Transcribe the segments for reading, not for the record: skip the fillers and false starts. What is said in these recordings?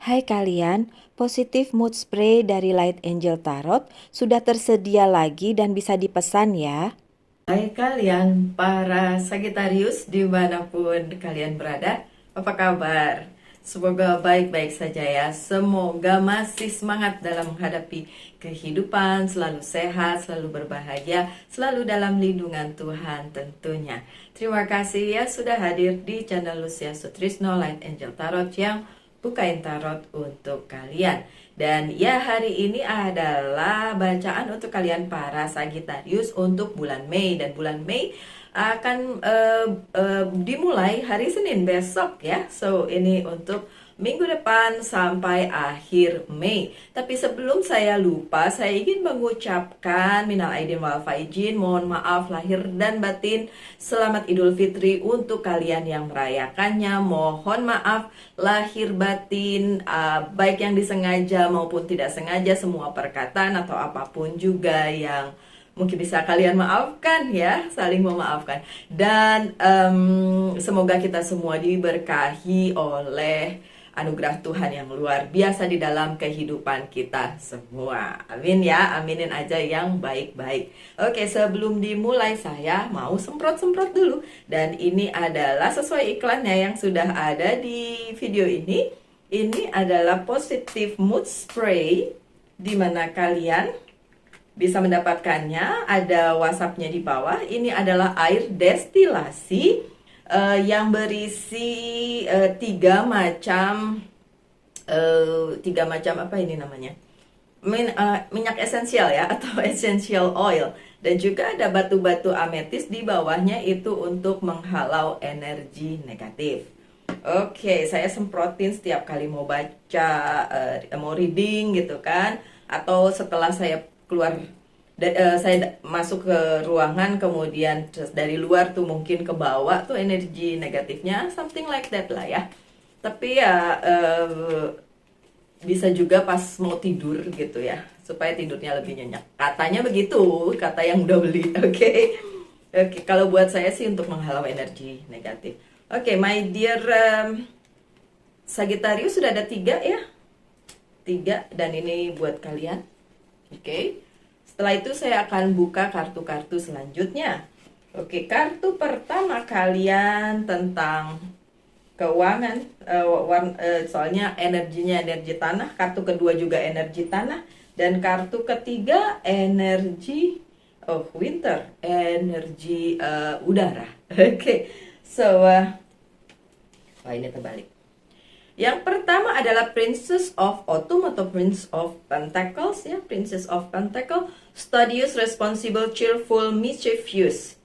Hai kalian, positif mood spray dari Light Angel Tarot sudah tersedia lagi dan bisa dipesan ya. Hai kalian, para Sagittarius dimanapun kalian berada, apa kabar? Semoga baik-baik saja ya. Semoga masih semangat dalam menghadapi kehidupan, selalu sehat, selalu berbahagia, selalu dalam lindungan Tuhan tentunya. Terima kasih ya sudah hadir di channel Lucia Sutrisno Light Angel Tarot yang bukain tarot untuk kalian. Dan ya, hari ini adalah bacaan untuk kalian para Sagittarius untuk bulan Mei. Dan bulan Mei akan dimulai hari Senin besok ya. So ini untuk minggu depan sampai akhir Mei. Tapi sebelum saya lupa, saya ingin mengucapkan minal aidin wal faizin, mohon maaf lahir dan batin, selamat Idul Fitri untuk kalian yang merayakannya. Mohon maaf lahir batin, baik yang disengaja maupun tidak sengaja, semua perkataan atau apapun juga yang mungkin bisa kalian maafkan ya, saling memaafkan. Dan semoga kita semua diberkahi oleh anugerah Tuhan yang luar biasa di dalam kehidupan kita semua. Amin ya, aminin aja yang baik-baik. Oke, sebelum dimulai saya mau semprot-semprot dulu. Dan ini adalah sesuai iklannya yang sudah ada di video ini. Ini adalah Positive Mood Spray, di mana kalian bisa mendapatkannya. Ada WhatsApp-nya di bawah. Ini adalah air destilasi yang berisi tiga macam apa ini namanya, minyak esensial ya, atau essential oil, dan juga ada batu-batu ametis di bawahnya, itu untuk menghalau energi negatif. Oke, saya semprotin setiap kali mau baca, mau reading gitu kan, atau setelah saya keluar, saya masuk ke ruangan, kemudian dari luar tuh mungkin ke bawah tuh energi negatifnya, something like that lah ya. Tapi ya bisa juga pas mau tidur gitu ya, supaya tidurnya lebih nyenyak. Katanya begitu, kata yang udah beli. Oke. Oke, kalau buat saya sih untuk menghalau energi negatif. Oke, my dear Sagittarius, sudah ada 3 ya. 3, dan ini buat kalian. Oke. Setelah itu saya akan buka kartu-kartu selanjutnya. Oke, kartu pertama kalian tentang keuangan, soalnya energinya energi tanah. Kartu kedua juga energi tanah, dan kartu ketiga energi winter, energi udara. Oke, so ini terbalik. Yang pertama adalah Princess of Autumn atau Prince of Pentacles ya, Princess of Pentacles, studious, responsible, cheerful, mischievous.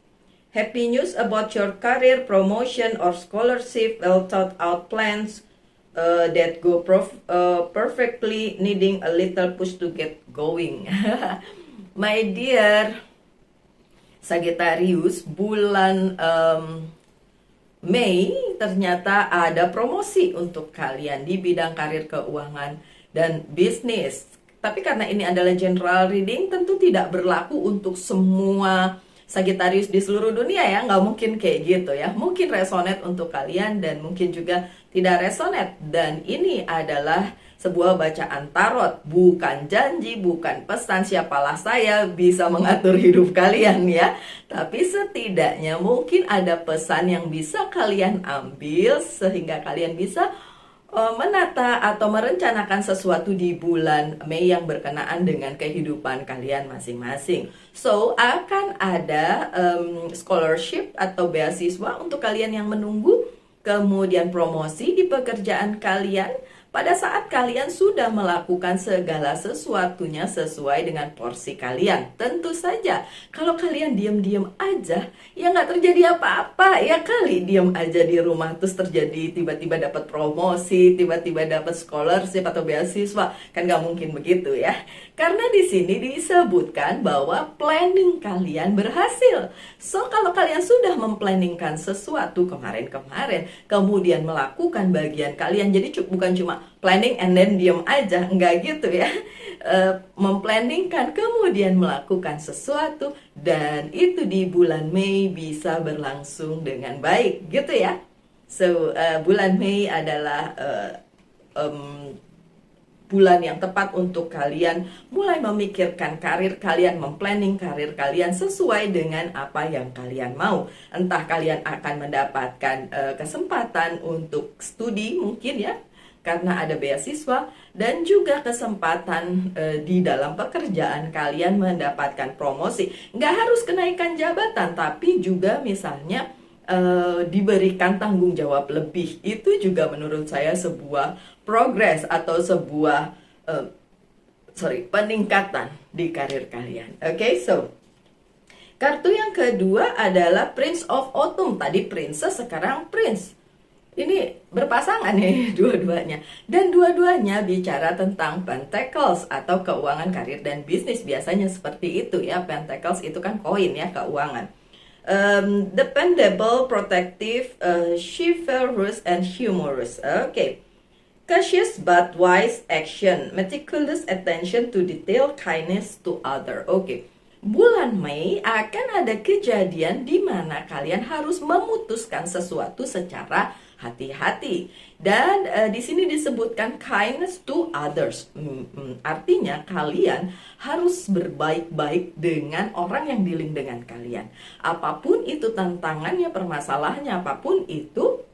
Happy news about your career, promotion, or scholarship, well thought out plans that go perfectly, needing a little push to get going. My dear Sagittarius, bulan Mei ternyata ada promosi untuk kalian di bidang karir, keuangan, dan bisnis. Tapi karena ini adalah general reading, tentu tidak berlaku untuk semua Sagittarius di seluruh dunia ya, nggak mungkin kayak gitu ya. Mungkin resonate untuk kalian dan mungkin juga tidak resonate. Dan ini adalah sebuah bacaan tarot, bukan janji, bukan pesan siapalah saya bisa mengatur hidup kalian ya. Tapi setidaknya mungkin ada pesan yang bisa kalian ambil sehingga kalian bisa menata atau merencanakan sesuatu di bulan Mei yang berkenaan dengan kehidupan kalian masing-masing. So, akan ada scholarship atau beasiswa untuk kalian yang menunggu, kemudian promosi di pekerjaan kalian pada saat kalian sudah melakukan segala sesuatunya sesuai dengan porsi kalian. Tentu saja, kalau kalian diam-diam aja, ya nggak terjadi apa-apa. Ya kali diam aja di rumah terus terjadi tiba-tiba dapat promosi, tiba-tiba dapat scholarship atau beasiswa, kan nggak mungkin begitu ya. Karena di sini disebutkan bahwa planning kalian berhasil. So, kalau kalian sudah memplanningkan sesuatu kemarin-kemarin, kemudian melakukan bagian kalian, jadi bukan cuma planning and then diam aja, enggak gitu ya. Memplanningkan kemudian melakukan sesuatu, dan itu di bulan Mei bisa berlangsung dengan baik gitu ya. So, bulan Mei adalah bulan yang tepat untuk kalian mulai memikirkan karir kalian, memplanning karir kalian sesuai dengan apa yang kalian mau. Entah kalian akan mendapatkan kesempatan untuk studi mungkin ya, karena ada beasiswa, dan juga kesempatan di dalam pekerjaan kalian mendapatkan promosi. Nggak harus kenaikan jabatan, tapi juga misalnya diberikan tanggung jawab lebih. Itu juga menurut saya sebuah progress atau sebuah peningkatan di karir kalian. Oke, so kartu yang kedua adalah Prince of Autumn. Tadi Princess, sekarang Prince. Ini berpasangan nih dua-duanya. Dan dua-duanya bicara tentang pentacles atau keuangan, karir, dan bisnis. Biasanya seperti itu ya. Pentacles itu kan koin ya, keuangan. Dependable, protective, chivalrous, and humorous. Oke. Cautious but wise action, meticulous attention to detail, kindness to other. Oke. Bulan Mei akan ada kejadian di mana kalian harus memutuskan sesuatu secara hati-hati. Dan di sini disebutkan kindness to others. Artinya kalian harus berbaik-baik dengan orang yang dealing dengan kalian. Apapun itu tantangannya, permasalahannya, apapun itu,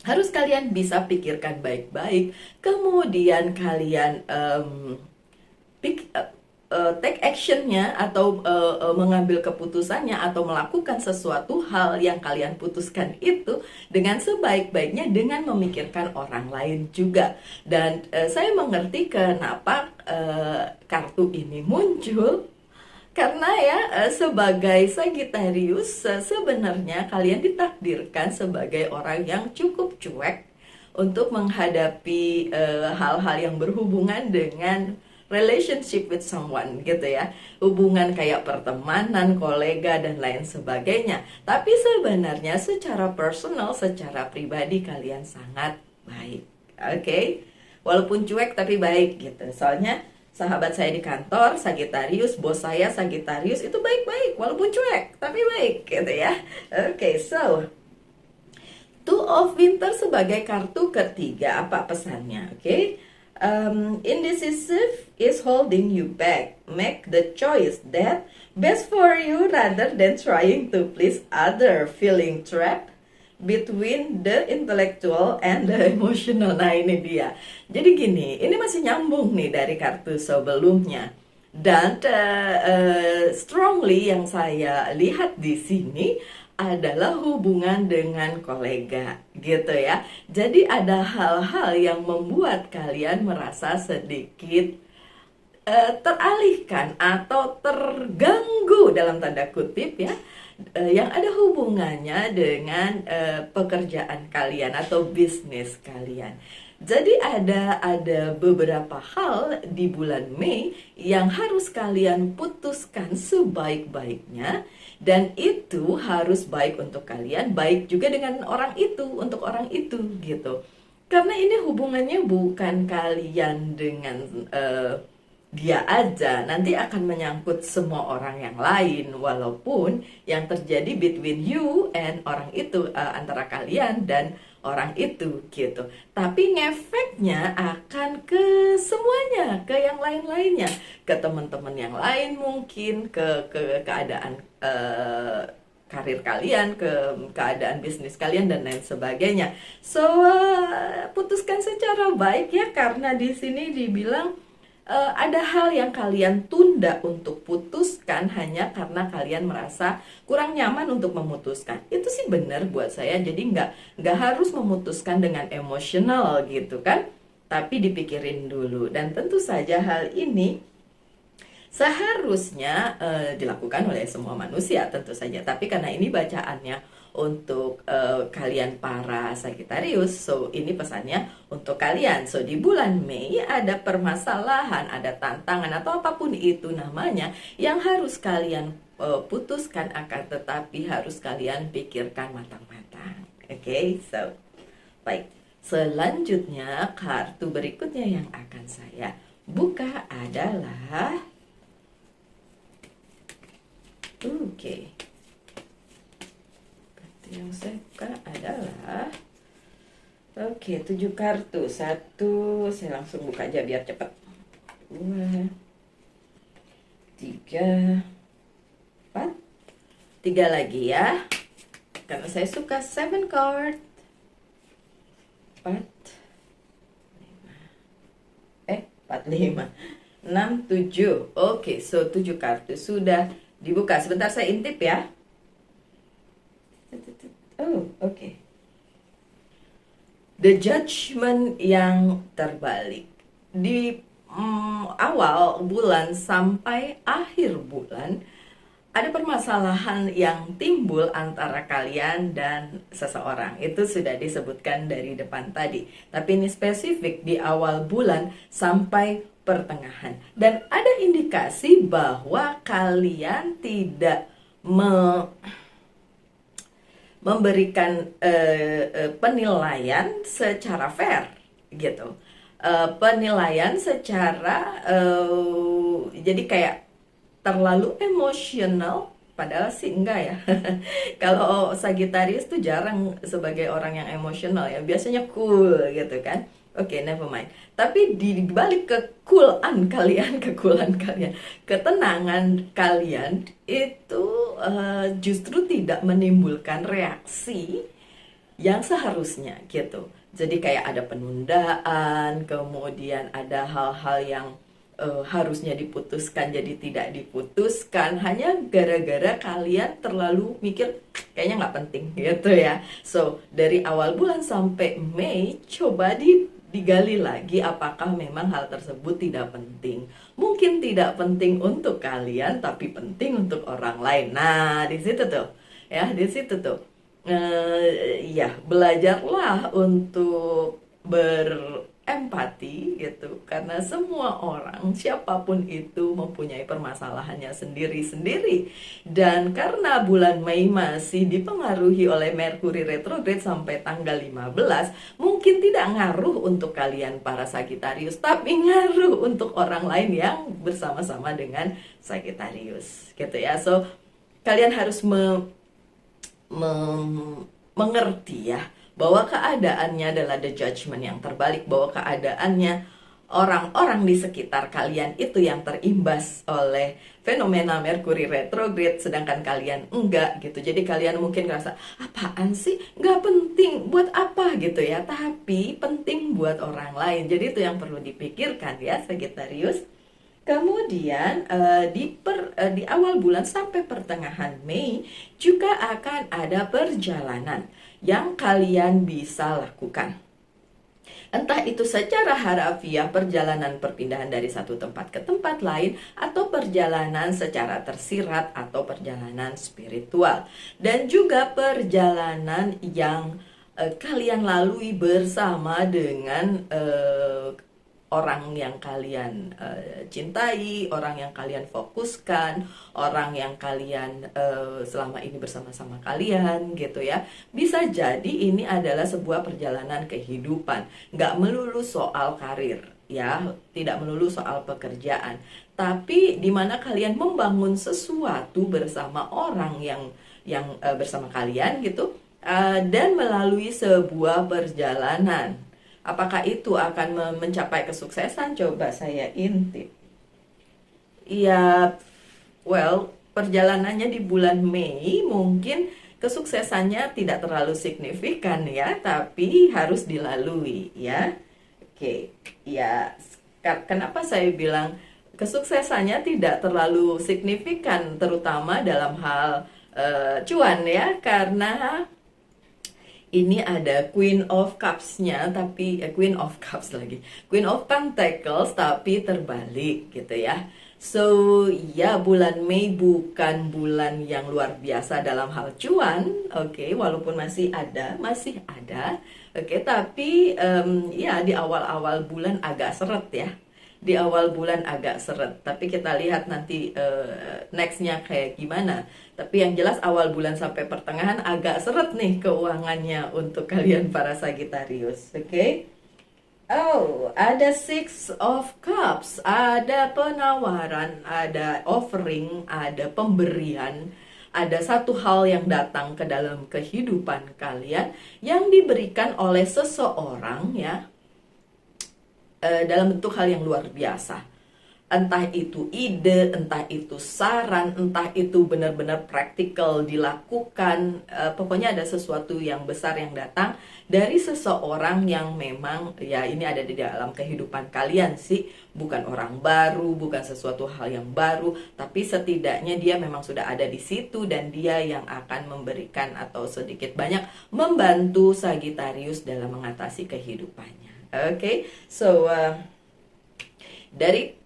harus kalian bisa pikirkan baik-baik. Kemudian kalian take actionnya atau mengambil keputusannya atau melakukan sesuatu hal yang kalian putuskan itu dengan sebaik-baiknya, dengan memikirkan orang lain juga. Dan saya mengerti kenapa kartu ini muncul. Karena ya sebagai Sagittarius sebenarnya kalian ditakdirkan sebagai orang yang cukup cuek untuk menghadapi hal-hal yang berhubungan dengan relationship with someone gitu ya. Hubungan kayak pertemanan, kolega, dan lain sebagainya. Tapi sebenarnya secara personal, secara pribadi kalian sangat baik. Oke? Walaupun cuek tapi baik gitu. Soalnya sahabat saya di kantor Sagittarius, bos saya Sagittarius, itu baik-baik walaupun cuek tapi baik gitu ya. Oke, so Two of Winter sebagai kartu ketiga, apa pesannya? Oke. Indecisive is holding you back. Make the choice that best for you rather than trying to please other. Feeling trapped between the intellectual and the emotional. Nah ini dia. Jadi gini, ini masih nyambung nih dari kartu sebelumnya. Dan strongly yang saya lihat di sini adalah hubungan dengan kolega gitu ya. Jadi ada hal-hal yang membuat kalian merasa sedikit teralihkan atau terganggu dalam tanda kutip ya, yang ada hubungannya dengan pekerjaan kalian atau bisnis kalian. Jadi ada beberapa hal di bulan Mei yang harus kalian putuskan sebaik-baiknya, dan itu harus baik untuk kalian, baik juga dengan orang itu, untuk orang itu gitu. Karena ini hubungannya bukan kalian dengan dia aja, nanti akan menyangkut semua orang yang lain, walaupun yang terjadi between you and orang itu, antara kalian dan orang itu gitu. Tapi ngefeknya akan ke semuanya, ke yang lain-lainnya, ke teman-teman yang lain mungkin, ke keadaan karir kalian, ke keadaan bisnis kalian, dan lain sebagainya. So putuskan secara baik ya, karena di sini dibilang ada hal yang kalian tunda untuk putuskan hanya karena kalian merasa kurang nyaman untuk memutuskan. Itu sih benar buat saya. Jadi nggak harus memutuskan dengan emosional gitu kan, tapi dipikirin dulu. Dan tentu saja hal ini seharusnya dilakukan oleh semua manusia tentu saja. Tapi karena ini bacaannya untuk kalian para Sagittarius, so ini pesannya untuk kalian. So di bulan Mei ada permasalahan, ada tantangan atau apapun itu namanya yang harus kalian putuskan, akan tetapi harus kalian pikirkan matang-matang. Oke, so baik. Selanjutnya kartu berikutnya yang akan saya buka adalah yang saya buka adalah Oke, 7 kartu. Satu, saya langsung buka aja biar cepat. Dua, tiga, empat. Tiga lagi ya. Karena saya suka 7 card. Empat, empat, lima, enam, tujuh. Oke, so 7 kartu sudah dibuka. Sebentar saya intip ya. Oh, oke. The Judgment yang terbalik di awal bulan sampai akhir bulan ada permasalahan yang timbul antara kalian dan seseorang. Itu sudah disebutkan dari depan tadi. Tapi ini spesifik di awal bulan sampai pertengahan. Dan ada indikasi bahwa kalian tidak memberikan penilaian secara fair gitu. Penilaian secara jadi kayak terlalu emosional, padahal sih enggak ya. Kalau Sagittarius tuh jarang sebagai orang yang emosional ya, biasanya cool gitu kan. Oke, never mind. Tapi di balik kekulan kalian, kekulan kalian, ketenangan kalian itu justru tidak menimbulkan reaksi yang seharusnya gitu. Jadi kayak ada penundaan, kemudian ada hal-hal yang harusnya diputuskan jadi tidak diputuskan hanya gara-gara kalian terlalu mikir kayaknya nggak penting gitu ya. So dari awal bulan sampai Mei coba digali lagi apakah memang hal tersebut tidak penting. Mungkin tidak penting untuk kalian tapi penting untuk orang lain. Nah di situ tuh ya, di situ tuh ya belajarlah untuk berempati gitu, karena semua orang siapapun itu mempunyai permasalahannya sendiri-sendiri. Dan karena bulan Mei masih dipengaruhi oleh Merkuri retrograde sampai tanggal 15, mungkin tidak ngaruh untuk kalian para Sagittarius, tapi ngaruh untuk orang lain yang bersama-sama dengan Sagittarius gitu ya. So kalian harus mengerti ya bahwa keadaannya adalah the judgment yang terbalik, bahwa keadaannya orang-orang di sekitar kalian itu yang terimbas oleh fenomena Merkuri retrograde sedangkan kalian enggak gitu. Jadi kalian mungkin ngerasa apaan sih, nggak penting, buat apa gitu ya, tapi penting buat orang lain. Jadi itu yang perlu dipikirkan ya Sagittarius. Kemudian di awal bulan sampai pertengahan Mei juga akan ada perjalanan yang kalian bisa lakukan. Entah itu secara harafiah perjalanan perpindahan dari satu tempat ke tempat lain, atau perjalanan secara tersirat atau perjalanan spiritual. Dan juga perjalanan yang kalian lalui bersama dengan orang yang kalian cintai, orang yang kalian fokuskan, orang yang kalian selama ini bersama-sama kalian gitu ya. Bisa jadi ini adalah sebuah perjalanan kehidupan, nggak melulu soal karir ya, tidak melulu soal pekerjaan, tapi di mana kalian membangun sesuatu bersama orang yang bersama kalian gitu, dan melalui sebuah perjalanan. Apakah itu akan mencapai kesuksesan? Coba saya intip. Iya, well, perjalanannya di bulan Mei mungkin kesuksesannya tidak terlalu signifikan ya, tapi harus dilalui ya. Oke, ya. Kenapa saya bilang kesuksesannya tidak terlalu signifikan, terutama dalam hal cuan ya, karena ini ada Queen of Cups-nya, tapi Queen of Cups lagi, Queen of Pentacles tapi terbalik gitu ya. So ya, bulan Mei bukan bulan yang luar biasa dalam hal cuan, oke, walaupun masih ada, oke, tapi ya di awal-awal bulan agak seret ya. Di awal bulan agak seret, tapi kita lihat nanti nextnya kayak gimana. Tapi yang jelas awal bulan sampai pertengahan agak seret nih keuangannya untuk kalian para Sagittarius, oke? Oh, ada Six of Cups, ada penawaran, ada offering, ada pemberian, ada satu hal yang datang ke dalam kehidupan kalian yang diberikan oleh seseorang ya, dalam bentuk hal yang luar biasa. Entah itu ide, entah itu saran, entah itu benar-benar praktikal dilakukan. Pokoknya ada sesuatu yang besar yang datang dari seseorang yang memang ya ini ada di dalam kehidupan kalian sih. Bukan orang baru, bukan sesuatu hal yang baru, tapi setidaknya dia memang sudah ada di situ dan dia yang akan memberikan atau sedikit banyak membantu Sagittarius dalam mengatasi kehidupannya. Oke, so dari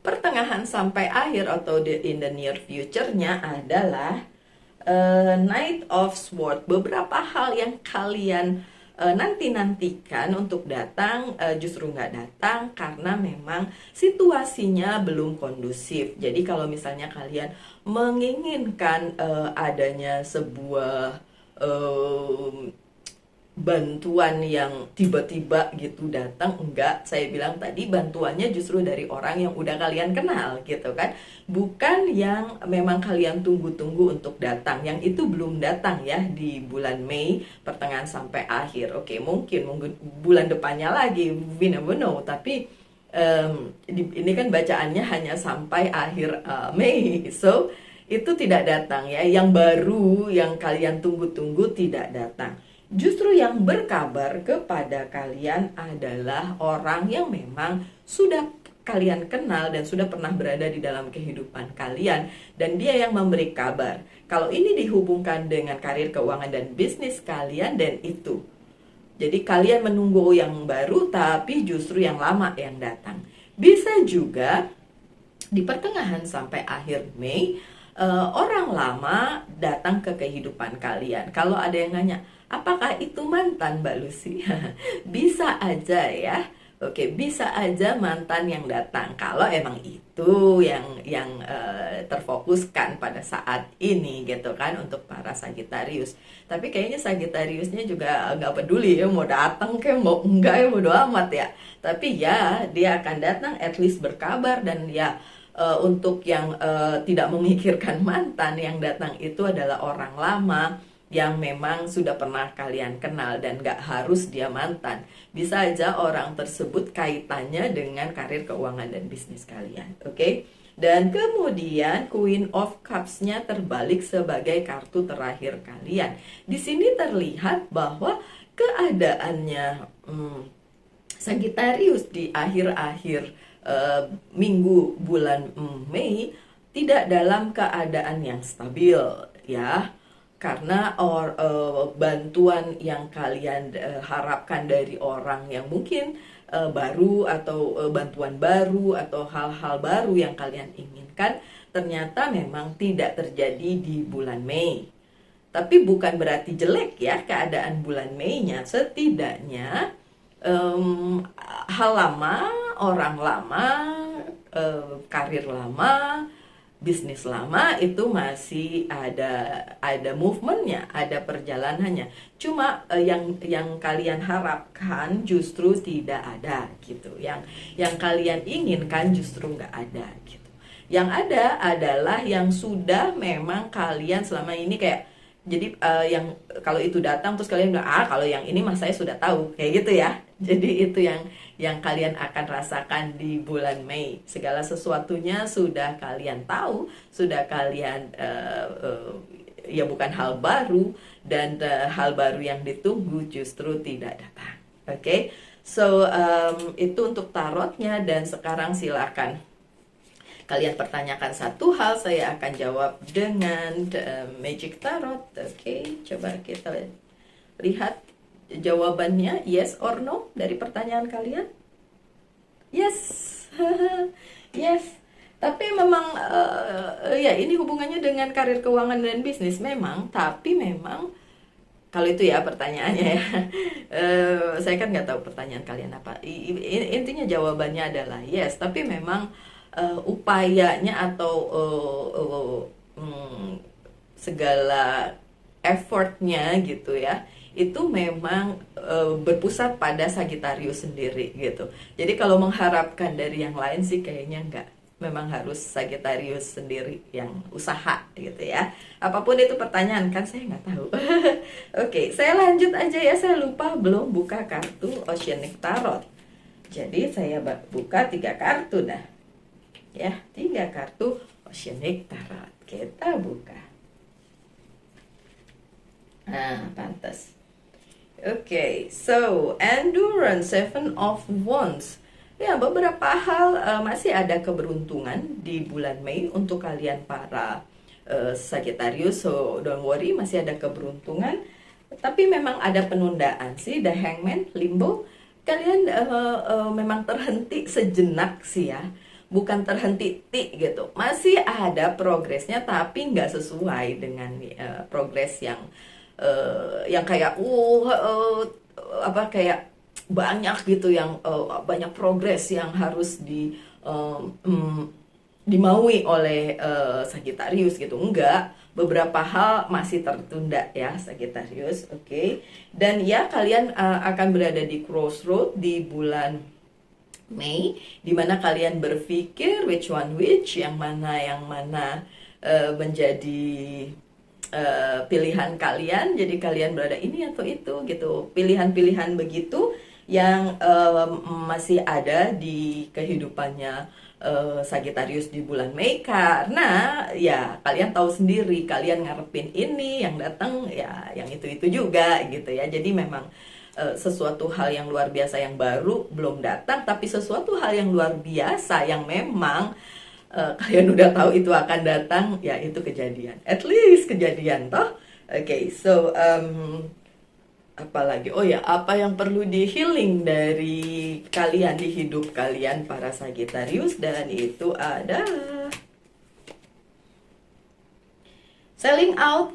pertengahan sampai akhir atau in the near future-nya adalah Knight of Swords. Beberapa hal yang kalian nanti-nantikan untuk datang justru nggak datang karena memang situasinya belum kondusif. Jadi kalau misalnya kalian menginginkan adanya sebuah bantuan yang tiba-tiba gitu datang, enggak, saya bilang tadi bantuannya justru dari orang yang udah kalian kenal gitu kan, bukan yang memang kalian tunggu-tunggu untuk datang, yang itu belum datang ya di bulan Mei pertengahan sampai akhir. Oke, mungkin bulan depannya lagi, we never know, tapi ini kan bacaannya hanya sampai akhir Mei, so itu tidak datang ya, yang baru yang kalian tunggu-tunggu tidak datang. Justru yang berkabar kepada kalian adalah orang yang memang sudah kalian kenal dan sudah pernah berada di dalam kehidupan kalian, dan dia yang memberi kabar. Kalau ini dihubungkan dengan karir, keuangan, dan bisnis kalian, dan itu. Jadi kalian menunggu yang baru, tapi justru yang lama yang datang. Bisa juga di pertengahan sampai akhir Mei, orang lama datang ke kehidupan kalian. Kalau ada yang nanya, apakah itu mantan, Mbak Lucy? Bisa aja ya. Oke, bisa aja mantan yang datang kalau emang itu yang terfokuskan pada saat ini gitu kan untuk para Sagittarius. Tapi kayaknya Sagittariusnya juga nggak peduli ya mau datang kayak mau enggak ya bodo amat ya. Tapi ya dia akan datang at least berkabar, dan ya untuk yang tidak memikirkan mantan, yang datang itu adalah orang lama yang memang sudah pernah kalian kenal dan gak harus dia mantan. Bisa aja orang tersebut kaitannya dengan karir, keuangan, dan bisnis kalian. Oke? Dan kemudian Queen of Cups-nya terbalik sebagai kartu terakhir kalian. Di sini terlihat bahwa keadaannya Sagittarius di akhir-akhir minggu bulan Mei tidak dalam keadaan yang stabil ya. Karena bantuan yang kalian harapkan dari orang yang mungkin baru, atau bantuan baru, atau hal-hal baru yang kalian inginkan ternyata memang tidak terjadi di bulan Mei. Tapi bukan berarti jelek ya keadaan bulan Mei-nya. Setidaknya hal lama, orang lama, karir lama, bisnis lama itu masih ada movementnya, ada perjalanannya. Cuma yang kalian harapkan justru tidak ada gitu. Yang kalian inginkan justru nggak ada gitu. Yang ada adalah yang sudah memang kalian selama ini kayak, jadi yang kalau itu datang terus kalian bilang, kalau yang ini mas saya sudah tahu, kayak gitu ya. Jadi itu yang kalian akan rasakan di bulan Mei. Segala sesuatunya sudah kalian tahu, sudah kalian ya bukan hal baru, dan hal baru yang ditunggu justru tidak datang. Oke? So itu untuk tarotnya, dan sekarang silakan kalian pertanyakan satu hal, saya akan jawab dengan Magic Tarot. Oke, coba kita lihat jawabannya, yes or no dari pertanyaan kalian. Yes. Yes. Tapi memang ya ini hubungannya dengan karir, keuangan, dan bisnis memang, tapi memang kalau itu ya pertanyaannya ya. Saya kan nggak tahu pertanyaan kalian apa. Intinya jawabannya adalah yes, tapi memang upayanya atau segala effortnya gitu ya, itu memang berpusat pada Sagittarius sendiri gitu. Jadi kalau mengharapkan dari yang lain sih kayaknya enggak. memang harus Sagittarius sendiri yang usaha gitu ya. Apapun itu pertanyaan kan saya nggak tahu. Oke, saya lanjut aja ya. Saya lupa belum buka kartu Oceanic Tarot. Jadi saya buka 3 kartu dah. Ya, 3 kartu Oceanic Tarot. Kita buka. Nah, pantas. Oke, so Endurance, Seven of Wands. Ya, beberapa hal masih ada keberuntungan di bulan Mei untuk kalian para Sagittarius. So, don't worry, masih ada keberuntungan. Tapi memang ada penundaan sih, The Hangman, Limbo. Kalian memang terhenti sejenak sih ya. Bukan terhenti gitu. Masih ada progresnya tapi nggak sesuai dengan progres yang kayak apa kayak banyak gitu yang banyak progres yang harus dimaui oleh Sagittarius gitu. Enggak, beberapa hal masih tertunda ya Sagittarius. Oke. Dan ya kalian akan berada di crossroad di bulan Mei, dimana kalian berpikir which one which, yang mana menjadi pilihan kalian. Jadi kalian berada ini atau itu gitu, pilihan-pilihan begitu yang masih ada di kehidupannya Sagittarius di bulan Mei. Karena ya kalian tahu sendiri, kalian ngarepin ini, yang datang ya yang itu juga gitu ya. Jadi memang sesuatu hal yang luar biasa yang baru belum datang, tapi sesuatu hal yang luar biasa yang memang kalian udah tahu itu akan datang, ya itu kejadian, at least kejadian toh. Oke, so apa lagi? Oh ya, apa yang perlu di healing dari kalian di hidup kalian para Sagittarius, dan itu ada selling out.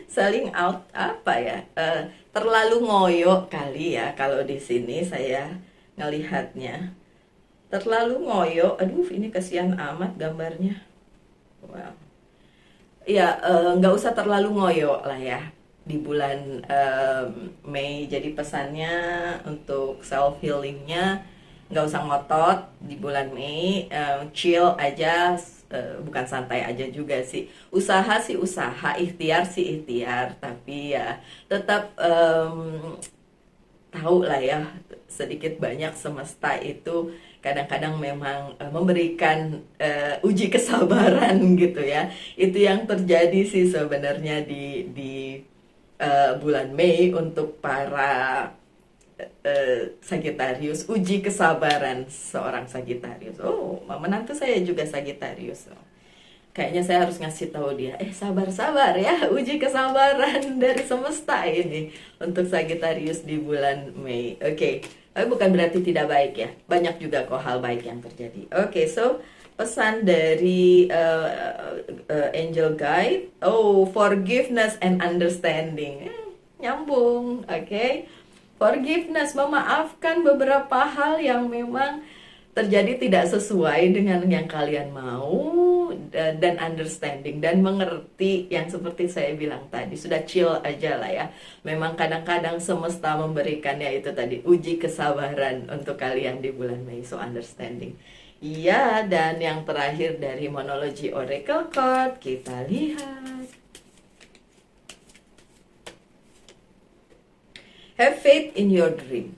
Selling out apa ya? Terlalu ngoyo kali ya kalau di sini saya ngelihatnya. Terlalu ngoyo. Aduh, ini kasihan amat gambarnya. Wow. Ya, nggak usah terlalu ngoyo lah ya di bulan Mei. Jadi pesannya untuk self healingnya nggak usah ngotot di bulan Mei, chill aja, bukan santai aja juga sih. Usaha sih usaha, ikhtiar sih ikhtiar, tapi ya tetap tahu lah ya, sedikit banyak semesta itu kadang-kadang memang memberikan uji kesabaran gitu ya. Itu yang terjadi sih sebenarnya di bulan Mei untuk para Sagittarius, uji kesabaran seorang Sagittarius. Oh, menantu saya juga Sagittarius. Oh, kayaknya saya harus ngasih tahu dia, sabar-sabar ya, uji kesabaran dari semesta ini untuk Sagittarius di bulan Mei. Oke, tapi bukan berarti tidak baik ya. Banyak juga kok hal baik yang terjadi. Oke, so pesan dari Angel Guide, oh, forgiveness and understanding. Nyambung, oke. Forgiveness, memaafkan beberapa hal yang memang terjadi tidak sesuai dengan yang kalian mau, dan understanding dan mengerti, yang seperti saya bilang tadi, sudah chill aja lah ya. Memang kadang-kadang semesta memberikan ya itu tadi, uji kesabaran untuk kalian di bulan Mei, so understanding. Iya, dan yang terakhir dari Monology Oracle Card, kita lihat. Have faith in your dream.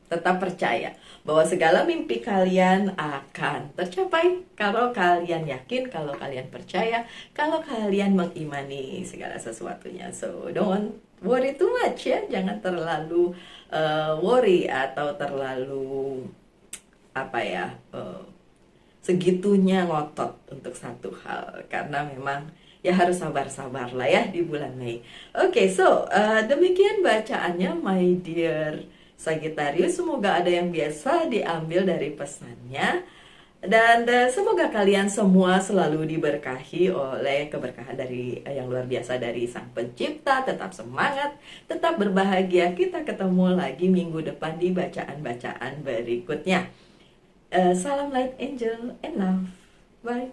Tetap percaya bahwa segala mimpi kalian akan tercapai kalau kalian yakin, kalau kalian percaya, kalau kalian mengimani segala sesuatunya. So don't worry too much ya, jangan terlalu worry atau terlalu apa ya, segitunya ngotot untuk satu hal, karena memang ya harus sabar-sabar lah ya di bulan Mei. Oke, so demikian bacaannya my dear Sagittarius. Semoga ada yang biasa diambil dari pesannya, dan semoga kalian semua selalu diberkahi oleh keberkahan dari yang luar biasa dari Sang Pencipta. Tetap semangat, tetap berbahagia. Kita ketemu lagi minggu depan di bacaan-bacaan berikutnya. Salam light angel and love. Bye.